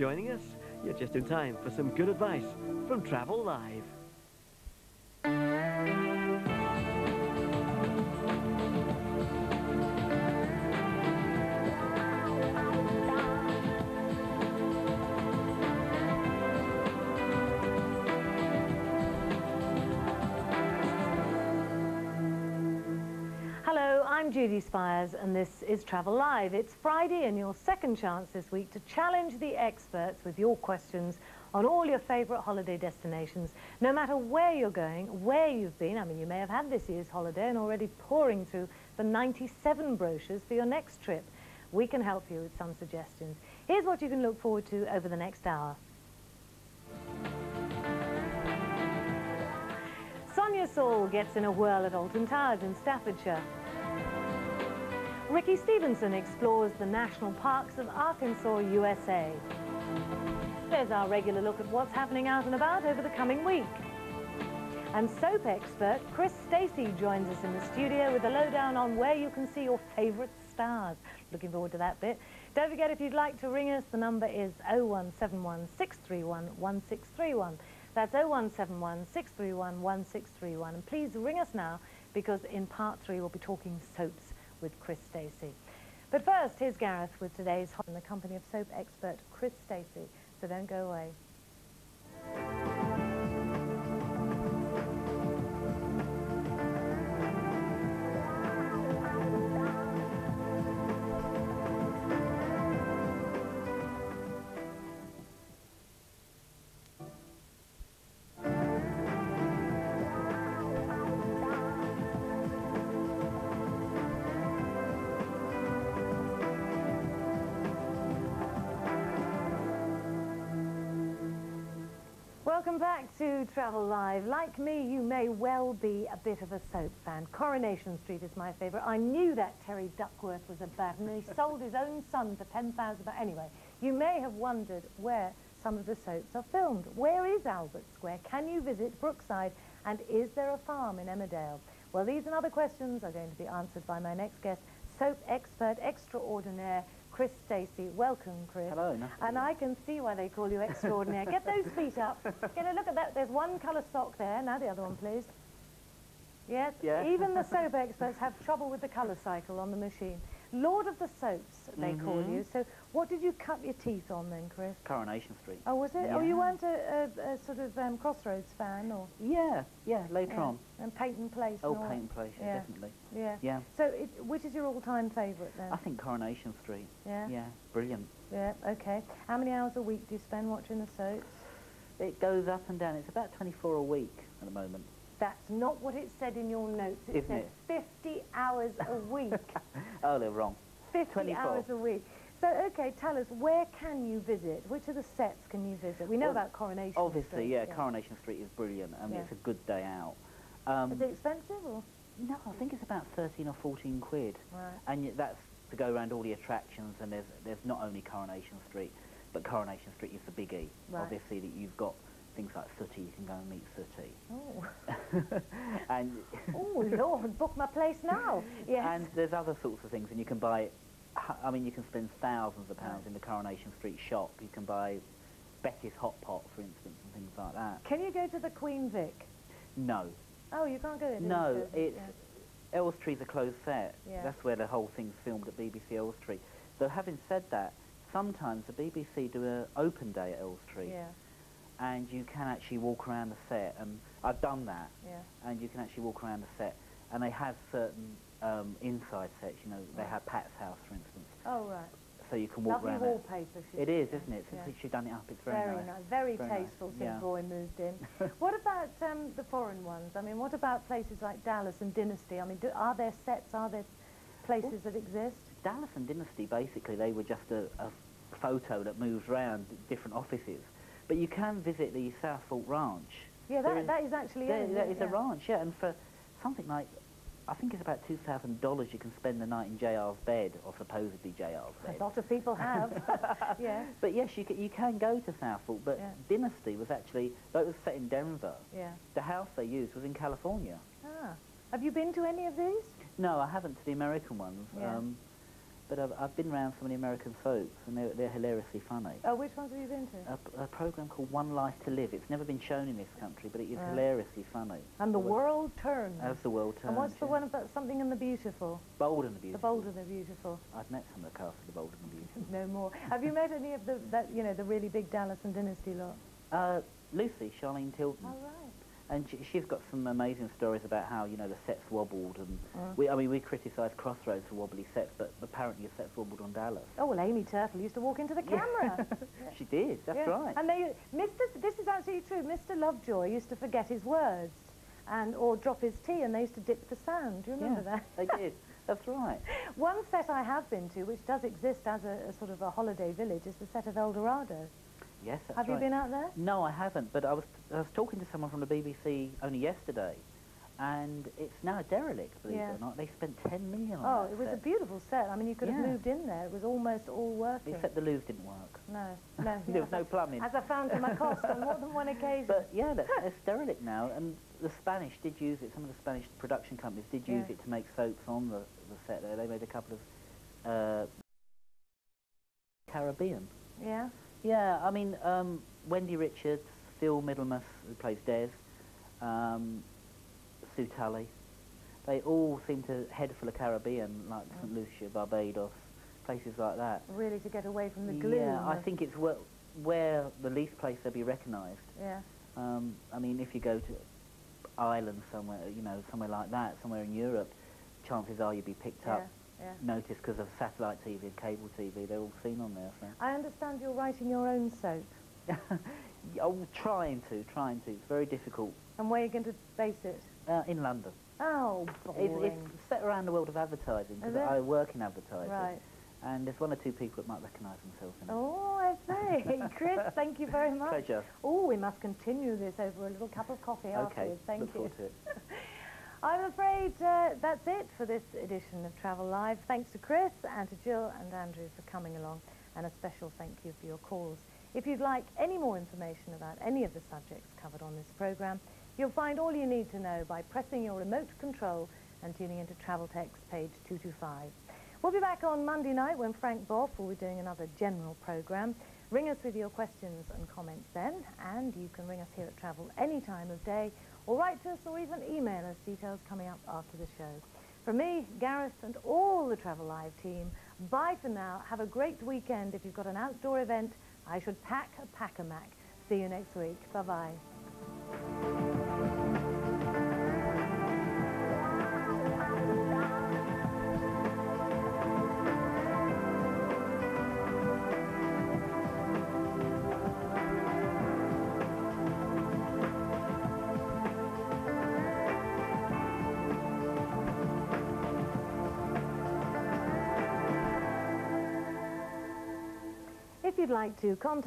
joining us. You're just in time for some good advice from Travel Live. Hello, I'm Judi Spiers and this is Travel Live. It's Friday and your second chance this week to challenge the experts with your questions on all your favourite holiday destinations. No matter where you're going, where you've been, I mean you may have had this year's holiday and already pouring through the 97 brochures for your next trip. We can help you with some suggestions. Here's what you can look forward to over the next hour. Sonia Saul gets in a whirl at Alton Towers in Staffordshire. Ricky Stevenson explores the national parks of Arkansas, USA. There's our regular look at what's happening out and about over the coming week. And soap expert Stacey joins us in the studio with a lowdown on where you can see your favourite stars. Looking forward to that bit. Don't forget, if you'd like to ring us, the number is 0171 631 1631. That's 0171 631 1631. And please ring us now, because in part 3 we'll be talking soaps with Stacey. But first, here's Gareth with today's hot in the company of soap expert Stacey. So don't go away. Welcome back to Travel Live. Like me, you may well be a bit of a soap fan. Coronation Street is my favourite. I knew that Terry Duckworth was a bad, and he sold his own son for 10,000. But anyway, you may have wondered where some of the soaps are filmed. Where is Albert Square? Can you visit Brookside? And is there a farm in Emmerdale? Well, these and other questions are going to be answered by my next guest, soap expert extraordinaire, Stacey. Welcome, Chris. Hello. And I can see why they call you extraordinaire. Get those feet up. Get a look at that. There's one colour sock there. Now the other one, please. Yes, yeah. Even the soap experts have trouble with the colour cycle on the machine. Lord of the Soaps, they call you. So what did you cut your teeth on then, Chris? Coronation Street. Oh, was it? Yeah. Oh, you weren't a sort of Crossroads fan, or? Yeah, later on. And Peyton Place. Oh, and all Peyton that. Place, yeah, definitely. Yeah. Yeah. So which is your all-time favourite then? I think Coronation Street. Yeah? Yeah, brilliant. Yeah, okay. How many hours a week do you spend watching the soaps? It goes up and down. It's about 24 a week at the moment. That's not what it said in your notes. It Isn't said 50 hours a week. Oh, they're wrong. 50 24. hours a week. So, okay, tell us, where can you visit? Which of the sets can you visit? We know about Coronation Obviously, Street. yeah, Coronation Street is brilliant. I mean, it's a good day out. Is it expensive, or? No, I think it's about 13 or 14 quid. Right. And that's to go around all the attractions, and there's not only Coronation Street, but Coronation Street is the biggie. Right. Obviously, that you've got things like Sooty, you can go and meet Sooty. Oh. And oh, Lord, book my place now. Yes. And there's other sorts of things, and you can buy, I mean, you can spend thousands of pounds in the Coronation Street shop. You can buy Becky's Hot Pot, for instance, and things like that. Can you go to the Queen Vic? No. Oh, you can't go there? No, it's... Elstree's a closed set. Yeah. That's where the whole thing's filmed at BBC Elstree. Though having said that, sometimes the BBC do an open day at Elstree. Yeah. And you can actually walk around the set, and I've done that. Yeah. And you can actually walk around the set, and they have certain inside sets, you know, they have Pat's house, for instance. Oh, right. So you can walk Lovely around wallpaper. it is, isn't it? Since she's done it up, it's very nice. Very tasteful nice. since Roy moved in. What about the foreign ones? I mean, what about places like Dallas and Dynasty? I mean, are there sets, are there places that exist? Dallas and Dynasty, basically, they were just a photo that moves around different offices. But you can visit the Southport Ranch. Yeah, that is actually it. That is a ranch, yeah, and for something like, I think it's about $2,000 you can spend the night in JR's bed, or supposedly JR's bed. A lot of people have, yeah. But yes, you can go to Southport, but Dynasty was actually, though it was set in Denver, the house they used was in California. Ah. Have you been to any of these? No, I haven't, to the American ones. But I've been around so many American soaps, and they're hilariously funny. Oh, which ones have you been to? A program called One Life to Live. It's never been shown in this country, but it is hilariously funny. And The World Turns. As the World Turns. And what's the one about Something in the Beautiful? Bold and the Beautiful. The Bold and the Beautiful. I've met some of the cast of The Bold and the Beautiful. No more. Have you met any of the really big Dallas and Dynasty lot? Lucy, Charlene Tilton. All right. And she's got some amazing stories about how, you know, the sets wobbled, and we criticised Crossroads for wobbly sets, but apparently the sets wobbled on Dallas. Oh, well, Amy Turtle used to walk into the camera. She did, that's right. And this is absolutely true, Mr. Lovejoy used to forget his words, or drop his tea, and they used to dip the sound. Do you remember that? They did, that's right. One set I have been to, which does exist as a sort of a holiday village, is the set of El Dorado. Yes, that's Have you been out there? No, I haven't, but I was talking to someone from the BBC only yesterday, and it's now a derelict, believe it or not. They spent 10 million on that it was set. a beautiful set. I mean, you could have moved in there. It was almost all working. Except the loos didn't work. No. There was no plumbing. As I found to my cost on more than one occasion. But yeah, it's derelict now, and the Spanish did use it. Some of the Spanish production companies did use it to make soaps on the set there. They made a couple of Caribbean. Yeah? Yeah, I mean, Wendy Richards, Phil Middlemas, who plays Des, Sue Tully, they all seem to head for the Caribbean, like St. Lucia, Barbados, places like that. Really, to get away from the gloom. Yeah, I think it's where the least place they'll be recognised. Yeah. I mean, if you go to Ireland somewhere, you know, somewhere like that, somewhere in Europe, chances are you'll be picked up. Noticed because of satellite TV and cable TV, they're all seen on there. So. I understand you're writing your own soap. I'm trying to. It's very difficult. And where are you going to base it? In London. Oh, boring. It's set around the world of advertising, because I work in advertising. Right. And there's one or two people that might recognise themselves in it. Oh, I see. Chris, thank you very much. Pleasure. Oh, we must continue this over a little cup of coffee afterwards. Thank look you. forward to it. I'm afraid that's it for this edition of Travel Live. Thanks to Chris and to Jill and Andrew for coming along, and a special thank you for your calls. If you'd like any more information about any of the subjects covered on this programme, you'll find all you need to know by pressing your remote control and tuning into Travel Text page 225. We'll be back on Monday night when Frank Boff will be doing another general programme. Ring us with your questions and comments then, and you can ring us here at Travel any time of day, or write to us or even email us, details coming up after the show. From me, Gareth, and all the Travel Live team, bye for now. Have a great weekend. If you've got an outdoor event, I should pack a pack-a-mac. See you next week. Bye-bye. If you'd like to contact